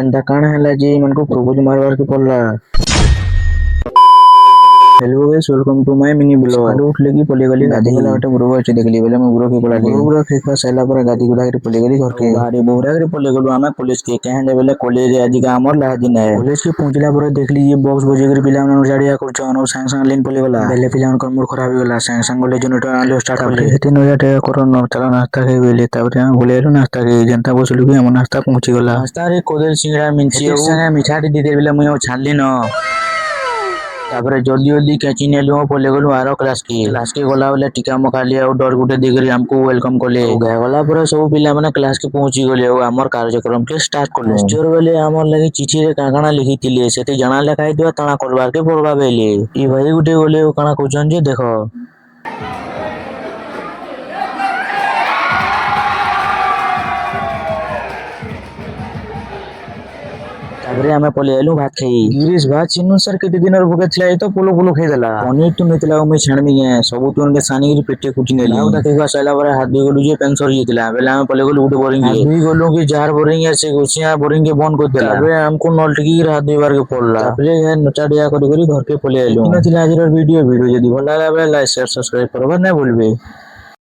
एंता काना है जी मन को प्रपोज मारवार के पड़ला। Hello guys, welcome to my mini blog. सकाळू उठले की पले गली गादी गला हटे बुरो अच्छे देखली बेले मैं बुरो के पड़ा बुरो बुरो फेंका सैला पर गादी गुला के पले गली घर के बारे बोरा के पले गलु आमे पुलिस के कहे लेवल कॉलेज आज का हमर ला दिन है कॉलेज के पहुंचला पर देखली ये बॉक्स बजे कर पिला मन जाड़िया करछ अन संग संग लेन पले गला बेले पिला मन मूड खराब हो गला संग संग ले जनरेटर आलो स्टार्ट करले हेते न जाटे करो न चला नाश्ता के बेले तब हम बोलेलो नाश्ता के जनता बसलु के हम नाश्ता पहुंची गला नाश्ता रे कोदल सिंगड़ा मिंची संगे मिठाई दे देले मुई छानली न तापर जल्दी जल्दी कैची नेलु पले गलु आरो क्लास के गला बेले टीका मका लिया डर गुटे देकरी हमको वेलकम कले गला पर सब पिला माने क्लास के पहुंची गले हमर कार्यक्रम के स्टार्ट करले टीचर बेले हमर लागि चिठी रे कागणा लिखितिले सेते जणा लेखाइ दिवा ताना करबार के पड़बा बेले ई भाई गुटे गले काना कहउछन जे देखो तापरे हमें पले आलू भात खाई गिरीश भात चिन्नु सर केते दिनर भूखे थिला तो पोलो पोलो खाई देला पनीर तो नथिला मैं छाणमी गे सब तुन के सानी गिरी पेटे कुटी नेली लाउ देखै का सैला पर हाथ भी गलु जे पेंसर जेतिला बेला हमें पले गलु उठे बोरिंग हाथ भी गलु कि जार बोरिंग से गुसिया बोरिंग के बंद कर देला तापरे हमको नलटकी हाथ दुइबार के पड़ला तापरे नचाडिया करी करी घर के पले आलू नथिला आज वीडियो जदी भल लागला लाइक शेयर सब्सक्राइब करबा नै भूलबे।